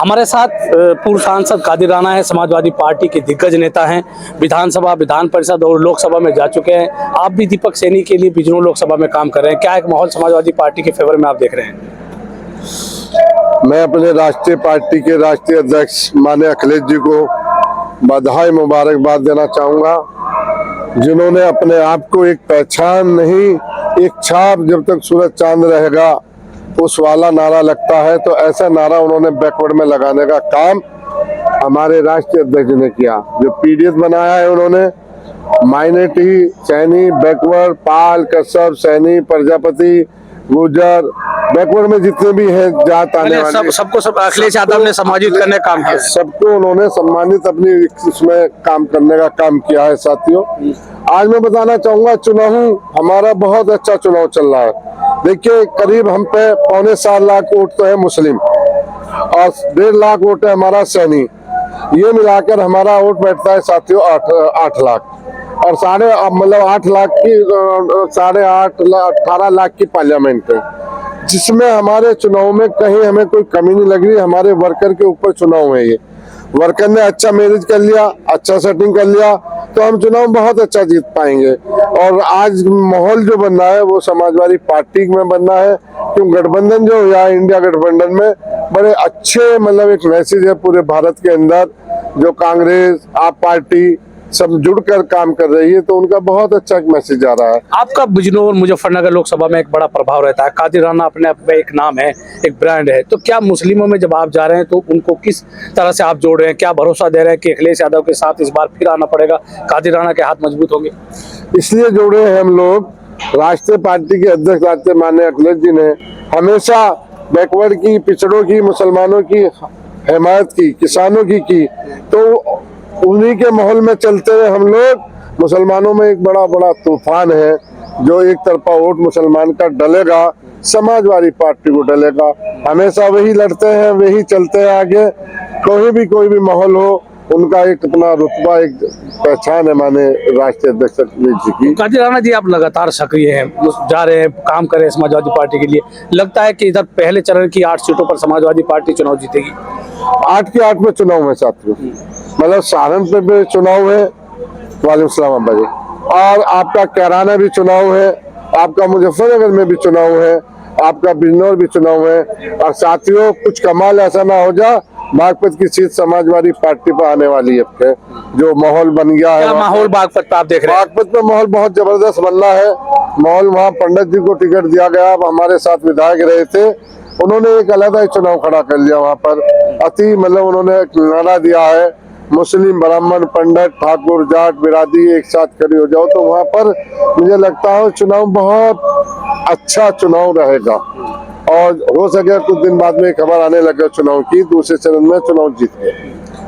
हमारे साथ पूर्व सांसद कादिर राणा है, समाजवादी पार्टी के दिग्गज नेता हैं, विधानसभा, विधान परिषद और लोकसभा में जा चुके हैं। आप भी दीपक सैनी के लिए बिजनौर लोकसभा में काम कर रहे हैं, क्या एक माहौल समाजवादी पार्टी के फेवर में आप देख रहे हैं? मैं अपने राष्ट्रीय पार्टी के राष्ट्रीय अध्यक्ष माननीय अखिलेश जी को बधाई मुबारकबाद देना चाहूँगा, जिन्होंने अपने आप को एक पहचान नहीं, एक छाप जब तक सूरज चांद रहेगा उस वाला नारा लगता है, तो ऐसा नारा उन्होंने बैकवर्ड में लगाने का काम हमारे राष्ट्रीय अध्यक्ष ने किया। जो पीडीएस बनाया है उन्होंने, माइनॉरिटी, सैनी, बैकवर्ड, पाल, कश्यप, सैनी, प्रजापति, गुर्जर, बैकवर्ड में जितने भी हैं जात आने वाले सबको अखिलेश यादव ने सम्मानित करने का काम किया, सबको उन्होंने सम्मानित अपनी इसमें काम करने का काम किया है। साथियों, आज मैं बताना चाहूंगा, चुनाव हमारा बहुत अच्छा चुनाव चल रहा है। देखिए, करीब हम पे 7.25 लाख वोट तो है मुस्लिम और 1.5 लाख वोट है हमारा सैनी। ये मिलाकर हमारा वोट बैठता है साथियों 8 लाख और 8 लाख की 18 लाख की पार्लियामेंट है, जिसमें हमारे चुनाव में कहीं हमें कोई कमी नहीं लग रही। हमारे वर्कर के ऊपर चुनाव है, ये वर्कर ने अच्छा मैनेज कर लिया, अच्छा सेटिंग कर लिया, तो हम चुनाव बहुत अच्छा जीत पाएंगे। और आज माहौल जो बनना है वो समाजवादी पार्टी में बनना है, क्योंकि गठबंधन जो या इंडिया गठबंधन में बड़े अच्छे मतलब एक मैसेज है पूरे भारत के अंदर, जो कांग्रेस, आप पार्टी सब जुड़कर काम कर रही है, तो उनका बहुत अच्छा एक मैसेज जा रहा है। आपका बिजनौर मुजफ्फरनगर लोकसभा में एक बड़ा प्रभाव रहता है। कादिर राणा अपने आप में एक नाम है, एक ब्रांड है, तो क्या मुस्लिमों में जब आप जा रहे हैं तो उनको किस तरह से आप जोड़ रहे हैं? क्या भरोसा दे रहे हैं कि अखिलेश यादव के साथ इस बार फिर आना पड़ेगा, कादिर राणा के हाथ मजबूत होंगे? इसलिए जोड़े हैं हम लोग। राष्ट्रीय पार्टी के अध्यक्ष राष्ट्रीय माननीय अखिलेश जी ने हमेशा बैकवर्ड की, पिछड़ों की, मुसलमानों की हिमायत की, किसानों की, तो उन्हीं के माहौल में चलते हुए हम लोग, मुसलमानों में एक बड़ा तूफान है, जो एक तरफा वोट मुसलमान का डलेगा, समाजवादी पार्टी को डलेगा। हमेशा वही लड़ते हैं, वही चलते हैं आगे, कोई भी माहौल हो, उनका एक अपना रुतबा, एक पहचान है माने राष्ट्रीय अध्यक्ष जी की। कादिर राणा जी, आप लगातार सक्रिय हैं, जा रहे हैं, काम कर रहे हैं समाजवादी पार्टी के लिए। लगता है कि इधर पहले चरण की 8 सीटों पर समाजवादी पार्टी चुनाव जीतेगी? 8 के 8 में चुनाव है साथियों, मतलब सहारनपुर में चुनाव है, वालेकुम सलाम अब्बा जी, और आपका कैराना भी चुनाव है, आपका मुजफ्फरनगर में भी चुनाव है, आपका बिजनौर भी चुनाव है। और साथियों, कुछ कमाल ऐसा ना हो जा, बागपत की सीट समाजवादी पार्टी पर आने वाली है। जो माहौल बन गया है, माहौल बागपत पे आप देख रहे हैं? बागपत में माहौल बहुत जबरदस्त बनना है। माहौल, वहाँ पंडित जी को टिकट दिया गया, अब हमारे साथ विधायक रहे थे, उन्होंने एक अलग ही चुनाव खड़ा कर लिया वहाँ पर। अति मतलब उन्होंने एक नारा दिया है, मुस्लिम, ब्राह्मण, पंडित, ठाकुर, जाट बिरादरी एक साथ खड़ी हो जाओ, तो वहाँ पर मुझे लगता है चुनाव बहुत अच्छा चुनाव रहेगा। और हो सके कुछ दिन बाद में खबर आने लगे चुनाव की, दूसरे चरण में चुनाव जीत गए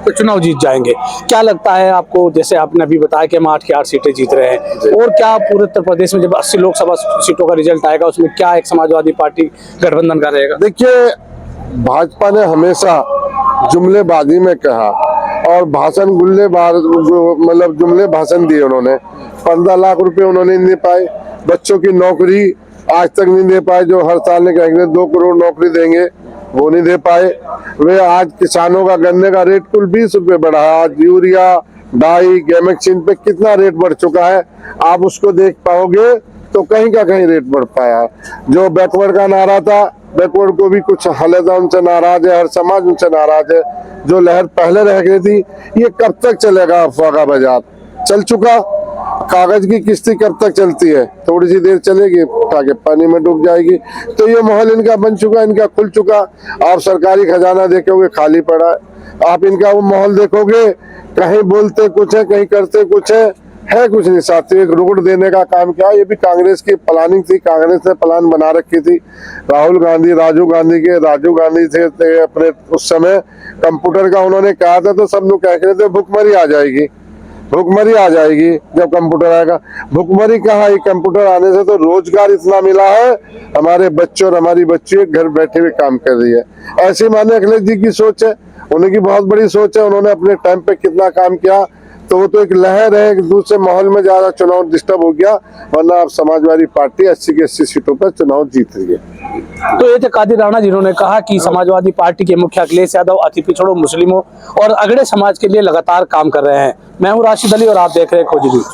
तो चुनाव जीत जाएंगे। क्या लगता है आपको, जैसे आपने अभी बताया कि हम 8 की 8 सीटें जीत रहे हैं, और क्या पूरे उत्तर प्रदेश में जब 80 लोकसभा सीटों का रिजल्ट आएगा, उसमें क्या एक समाजवादी पार्टी गठबंधन का रहेगा? देखिए, भाजपा ने हमेशा जुमलेबाजी में कहा और भाषण मतलब जुमले भाषण दिए उन्होंने। 15 लाख रुपए उन्होंने नहीं दे पाए, बच्चों की नौकरी आज तक नहीं दे पाए, जो हर साल कहेंगे 2 करोड़ नौकरी देंगे, वो नहीं दे पाए। वे आज किसानों का गन्ने का रेट कुल 20 रुपए बढ़ा है। आज यूरिया, डाई, गैमेक्सिन पे कितना रेट बढ़ चुका है, आप उसको देख पाओगे तो कहीं का कहीं रेट बढ़ पाया है। जो बैकवर्ड का नारा था, बैकवर्ड को भी कुछ हालत उनसे नाराज है, हर समाज उनसे नाराज है। जो लहर पहले रह गई थी, ये कब तक चलेगा? अफवाह का बाजार चल चुका, कागज की किस्ती कब तक चलती है? थोड़ी सी देर चलेगी, ताकि पानी में डूब जाएगी। तो ये माहौल इनका बन चुका, इनका खुल चुका। आप सरकारी खजाना देखोगे खाली पड़ा है, आप इनका वो माहौल देखोगे, कहीं बोलते कुछ है, कहीं करते कुछ है कुछ नहीं। साथियों, एक रोड देने का काम किया, ये भी कांग्रेस की प्लानिंग थी, कांग्रेस ने प्लान बना रखी थी। राहुल गांधी, राजीव गांधी थे अपने उस समय, कंप्यूटर का उन्होंने कहा था, तो सब लोग कह रहे थे भुखमरी आ जाएगी, भुखमरी आ जाएगी जब कंप्यूटर आएगा। भुखमरी कहाँ, ये कंप्यूटर आने से तो रोजगार इतना मिला है, हमारे बच्चों और हमारी बच्ची घर बैठे हुए काम कर रही है। ऐसी माने अखिलेश जी की सोच है, उनकी बहुत बड़ी सोच है। उन्होंने अपने टाइम पे कितना काम किया, तो वो तो एक लहर है, एक दूसरे माहौल में ज्यादा चुनाव डिस्टर्ब हो गया, वरना अब समाजवादी पार्टी 80 की 80 सीटों पर चुनाव जीत रही है। तो ये थे कादिर राणा जिन्होंने कहा कि समाजवादी पार्टी के मुखिया अखिलेश यादव अति पिछड़ों, मुस्लिमों और अगड़े समाज के लिए लगातार काम कर रहे हैं। मैं हूं राशिद अली और आप देख रहे हैं खोजी न्यूज।